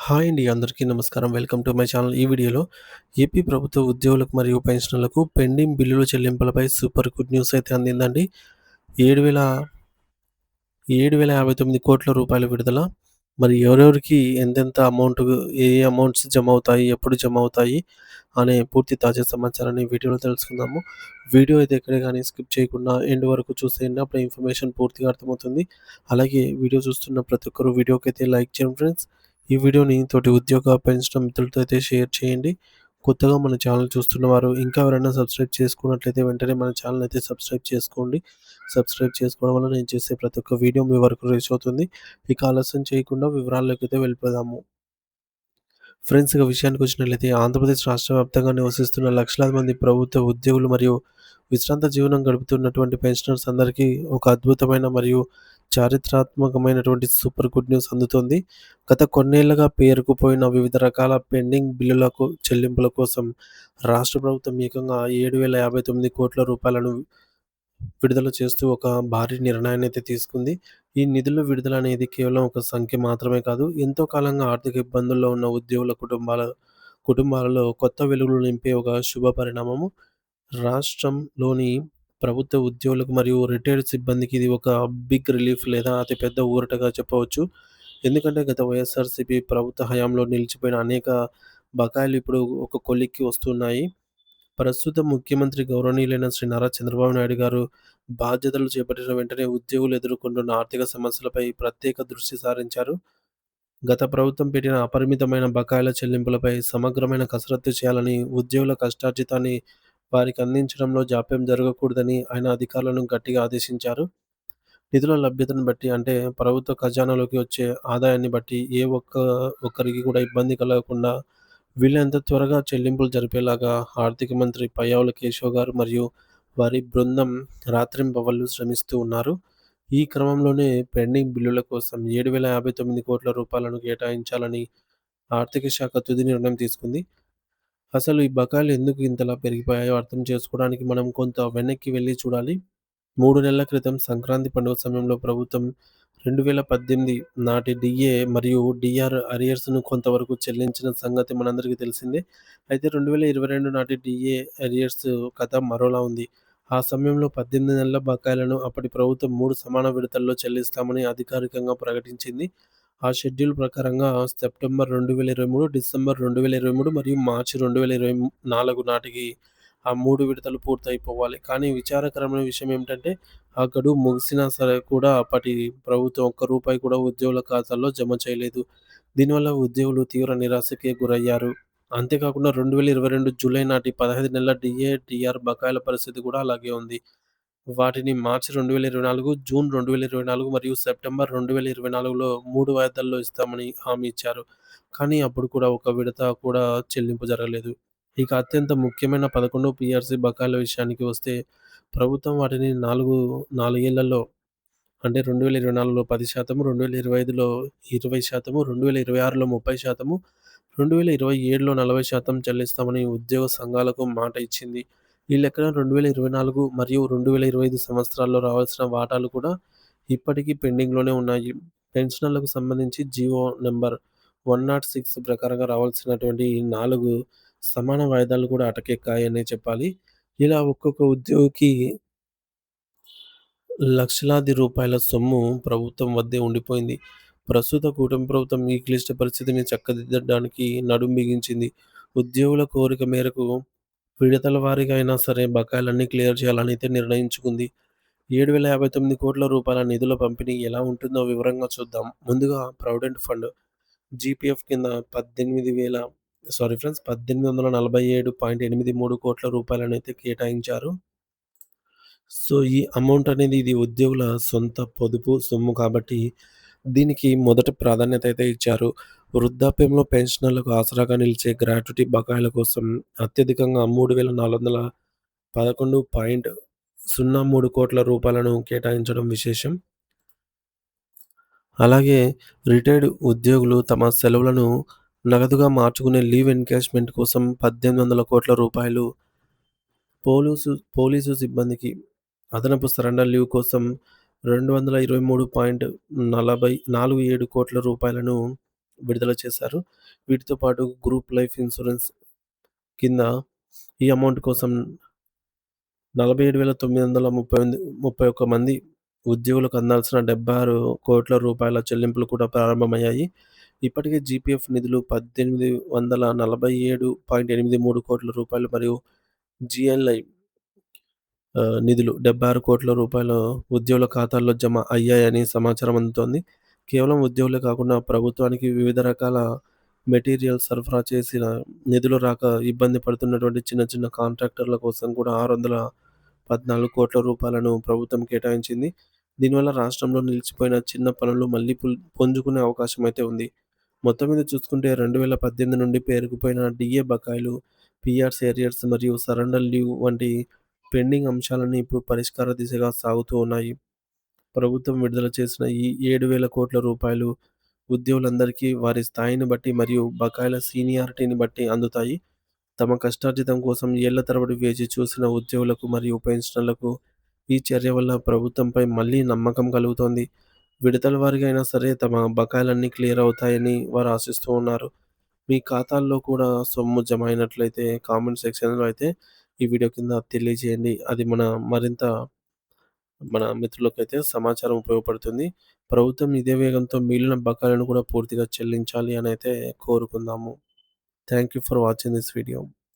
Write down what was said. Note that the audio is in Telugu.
హాయ్ అండి. అందరికీ నమస్కారం. Welcome to my channel. ఈ వీడియోలో ఏపీ ప్రభుత్వ ఉద్యోగులకు మరియు పెన్షనర్లకు పెండింగ్ బిల్లుల చెల్లింపులపై సూపర్ గుడ్ న్యూస్ అయితే అందిందండి. 7,000 7,059,00,00,000 విడుదల. మరి ఎవరెవరికి ఎంతెంత అమౌంట్, ఏ అమౌంట్స్ జమ అవుతాయి, ఎప్పుడు జమ అవుతాయి అనే పూర్తి తాజా సమాచారాన్ని వీడియోలో తెలుసుకుందాము. వీడియో అయితే ఎక్కడ గాని స్కిప్ చేయకుండా ఎండ్ వరకు చూసేయండి. అప్పుడు ఇన్ఫర్మేషన్ పూర్తిగా అర్థమవుతుంది. అలాగే వీడియో చూస్తున్న ప్రతి ఒక్కరు వీడియోకైతే లైక్ చేయండి ఫ్రెండ్స్. ఈ వీడియోని తోటి ఉద్యోగ, పెన్షన్ మిత్రులతో అయితే షేర్ చేయండి. కొత్తగా మన ఛానల్ చూస్తున్నవారు ఇంకా ఎవరైనా సబ్స్క్రైబ్ చేసుకున్నట్లయితే వెంటనే మన ఛానల్ అయితే సబ్స్క్రైబ్ చేసుకోండి. సబ్స్క్రైబ్ చేసుకోవడం వల్ల నేను చేసే ప్రతి ఒక్క వీడియో మీ వరకు రీచ్ అవుతుంది. ఇక ఆలస్యం చేయకుండా వివరాల్లోకైతే వెళ్ళిపోదాము. ఫ్రెండ్స్, ఇక విషయానికొచ్చినట్లయితే ఆంధ్రప్రదేశ్ రాష్ట్ర వ్యాప్తంగా నివసిస్తున్న లక్షలాది మంది ప్రభుత్వ ఉద్యోగులు మరియు విశ్రాంత జీవనం గడుపుతున్నటువంటి పెన్షనర్స్ అందరికీ ఒక అద్భుతమైన మరియు చారిత్రాత్మకమైనటువంటి సూపర్ గుడ్ న్యూస్ అందుతోంది. గత కొన్నేళ్లుగా పేరుకుపోయిన వివిధ రకాల పెండింగ్ బిల్లులకు చెల్లింపుల కోసం రాష్ట్ర ప్రభుత్వం ఏకంగా 7,059,00,00,000 విడుదల చేస్తూ ఒక భారీ నిర్ణయాన్నయితే తీసుకుంది. ఈ నిధుల విడుదల అనేది కేవలం ఒక సంఖ్య మాత్రమే కాదు, ఎంతో కాలంగా ఆర్థిక ఇబ్బందుల్లో ఉన్న ఉద్యోగుల కుటుంబాలలో కొత్త వెలుగులు నింపే ఒక శుభ పరిణామము. రాష్ట్రంలోని ప్రభుత్వ ఉద్యోగులకు మరియు రిటైర్డ్ సిబ్బందికి ఇది ఒక బిగ్ రిలీఫ్ లేదా అతిపెద్ద ఊరటగా చెప్పవచ్చు. ఎందుకంటే గత వైఎస్ఆర్‌సీపీ ప్రభుత్వ హయాంలో నిలిచిపోయిన అనేక బకాయిలు ఇప్పుడు ఒక కొలిక్కి వస్తున్నాయి. ప్రస్తుత ముఖ్యమంత్రి గౌరవనీయులైన శ్రీ నారా చంద్రబాబు నాయుడు గారు బాధ్యతలు చేపట్టిన వెంటనే ఉద్యోగులు ఎదుర్కొంటున్న ఆర్థిక సమస్యలపై ప్రత్యేక దృష్టి సారించారు. గత ప్రభుత్వం పెట్టిన అపరిమితమైన బకాయిల చెల్లింపులపై సమగ్రమైన కసరత్తు చేయాలని, ఉద్యోగుల కష్టార్జితాన్ని వారికి అందించడంలో జాప్యం జరగకూడదని ఆయన అధికారులను గట్టిగా ఆదేశించారు. నిధుల లభ్యతను బట్టి, అంటే ప్రభుత్వ ఖజానాలోకి వచ్చే ఆదాయాన్ని బట్టి ఒక్కరికి కూడా ఇబ్బంది కలగకుండా వీలైనంత త్వరగా చెల్లింపులు జరిపేలాగా ఆర్థిక మంత్రి పయ్యావుల కేశవ్ గారు మరియు వారి బృందం రాత్రింబవళ్లు శ్రమిస్తూ ఉన్నారు. ఈ క్రమంలోనే పెండింగ్ బిల్లుల కోసం 7,059,00,00,000 కేటాయించాలని ఆర్థిక శాఖ తుది నిర్ణయం తీసుకుంది. అసలు ఈ బకాయిలు ఎందుకు ఇంతలా పెరిగిపోయాయో అర్థం చేసుకోవడానికి మనం కొంత వెనక్కి వెళ్లి చూడాలి. 3 నెలల క్రితం సంక్రాంతి పండుగ సమయంలో ప్రభుత్వం 2018 నాటి డీఏ మరియు డీఆర్ అరియర్స్‌ను కొంతవరకు చెల్లించిన సంగతి మనందరికీ తెలిసిందే. అయితే 2022 నాటి డీఏ అరియర్స్ కథ మరోలా ఉంది. ఆ సమయంలో 18 నెలల బకాయిలను అప్పటి ప్రభుత్వం 3 సమాన విడతల్లో చెల్లిస్తామని అధికారికంగా ప్రకటించింది. ఆ షెడ్యూల్ ప్రకారంగా సెప్టెంబర్ 2023, డిసెంబర్ 2023 మరియు మార్చి 2024 నాటికి ఆ 3 విడతలు పూర్తయిపోవాలి. కానీ విచారకరమైన విషయం ఏమిటంటే, ఆ గడువు ముగిసినా సరే కూడా అప్పటి ప్రభుత్వం ఒక్క రూపాయి కూడా ఉద్యోగుల ఖాతాల్లో జమ చేయలేదు. దీనివల్ల ఉద్యోగులు తీవ్ర నిరాశకే గురయ్యారు. అంతేకాకుండా 2022 జూలై నాటి 15 నెలల డీఏ, డీఆర్ బకాయిల పరిస్థితి కూడా అలాగే ఉంది. వాటిని మార్చి 2024, జూన్ 2024 మరియు సెప్టెంబర్ 2024లో 3 వాయిదాల్లో ఇస్తామని హామీ ఇచ్చారు. కానీ అప్పుడు కూడా ఒక విడత కూడా చెల్లింపు జరగలేదు. ఇక అత్యంత ముఖ్యమైన 11 పీఆర్సీ బకాయిల విషయానికి వస్తే, ప్రభుత్వం వాటిని 4 ఏళ్లలో, అంటే 2024లో 10%, 2025లో 20%, 2026లో 30%, 2027లో 40% చెల్లిస్తామని ఉద్యోగ సంఘాలకు మాట ఇచ్చింది. ఈ లెక్కన 2024 మరియు 2025 సంవత్సరాల్లో రావాల్సిన వాటాలు కూడా ఇప్పటికీ పెండింగ్‌లోనే ఉన్నాయి. పెన్షనర్లకు సంబంధించి జీవో నంబర్ 106 ప్రకారంగా రావాల్సినటువంటి ఈ 4 సమాన వాయిదాలు కూడా అటకెక్కాయనే చెప్పాలి. ఇలా ఒక్కొక్క ఉద్యోగికి లక్షలాది రూపాయల సొమ్ము ప్రభుత్వం వద్దే ఉండిపోయింది. ప్రస్తుత కూటమి ప్రభుత్వం ఈ క్లిష్ట పరిస్థితిని చక్కదిద్దడానికి నడుం బిగించింది. ఉద్యోగుల కోరిక మేరకు విడతల వారీగా అయినా సరే బకాయిలన్నీ క్లియర్ చేయాలని అయితే నిర్ణయించుకుంది. రూ. 7,059,00,00,000 నిధుల పంపిణీ ఎలా ఉంటుందో వివరంగా చూద్దాం. ముందుగా ప్రావిడెంట్ ఫండ్ జీపీఎఫ్ కింద 18,847.83 అయితే కేటాయించారు. సో, ఈ అమౌంట్ అనేది ఇది ఉద్యోగుల సొంత పొదుపు సొమ్ము కాబట్టి దీనికి మొదట ప్రాధాన్యత అయితే ఇచ్చారు. వృద్ధాప్యంలో పెన్షనర్లకు ఆసరాగా నిలిచే గ్రాట్యుటీ బకాయిల కోసం అత్యధికంగా 3,411.03 కోట్ల రూపాయలను కేటాయించడం విశేషం. అలాగే రిటైర్డ్ ఉద్యోగులు తమ సెలవులను నగదుగా మార్చుకునే లీవ్ ఎన్‌క్యాష్‌మెంట్ కోసం 1,800 కోట్ల రూపాయలు, పోలీసు సిబ్బందికి అదనపు సరెండర్ లీవ్ కోసం 223.47 కోట్ల రూపాయలను విడుదల చేశారు. వీటితో పాటు గ్రూప్ లైఫ్ ఇన్సూరెన్స్ కింద ఈ అమౌంట్ కోసం 47,931 మంది ఉద్యోగులకు అందాల్సిన రూ. 76,00,00,000 చెల్లింపులు కూడా ప్రారంభమయ్యాయి. ఇప్పటికే జీపీఎఫ్ నిధులు రూ. 1,847.83 మరియు జీఎల్ఐ నిధులు రూ. 76,00,00,000 ఉద్యోగుల ఖాతాల్లో జమ అయ్యాయని సమాచారం అందుతోంది. కేవలం ఉద్యోగులే కాకుండా ప్రభుత్వానికి వివిధ రకాల మెటీరియల్ సరఫరా చేసిన నిధులు రాక ఇబ్బంది పడుతున్నటువంటి చిన్న చిన్న కాంట్రాక్టర్ల కోసం కూడా రూ. 614,00,00,000 ప్రభుత్వం కేటాయించింది. దీనివల్ల రాష్ట్రంలో నిలిచిపోయిన చిన్న పనులు మళ్ళీ పుంజుకునే అవకాశం అయితే ఉంది. మొత్తం మీద చూసుకుంటే 2018 నుండి పేరుకుపోయిన డీఏ బకాయిలు, పీఆర్సీ ఎరియర్స్ మరియు సరెండర్ లీవ్ వంటి పెండింగ్ అంశాలన్నీ ఇప్పుడు పరిష్కార దిశగా సాగుతూ ఉన్నాయి. ప్రభుత్వం విడుదల చేసిన ఈ రూ. 7,000,00,00,000 ఉద్యోగులందరికీ వారి స్థాయిని బట్టి మరియు బకాయిల సీనియారిటీని బట్టి అందుతాయి. తమ కష్టార్జితం కోసం ఏళ్ల తరబడి వేచి చూసిన ఉద్యోగులకు మరియు పెన్షనర్లకు ఈ చర్య వల్ల ప్రభుత్వంపై మళ్ళీ నమ్మకం కలుగుతోంది. విడతల వారీగా అయినా సరే తమ బకాయిలన్నీ క్లియర్ అవుతాయని వారు ఆశిస్తూ ఉన్నారు. మీ ఖాతాల్లో కూడా సొమ్ము జమ అయినట్లయితే కామెంట్ సెక్షన్‌లో అయితే ఈ వీడియో కింద తెలియజేయండి. అది మన మిత్రులకైతే సమాచారం ఉపయోగపడుతుంది. ప్రభుత్వం ఇదే వేగంతో మిగిలిన బకాయిలను కూడా పూర్తిగా చెల్లించాలి అనైతే కోరుకుందాము. Thank you for watching this video.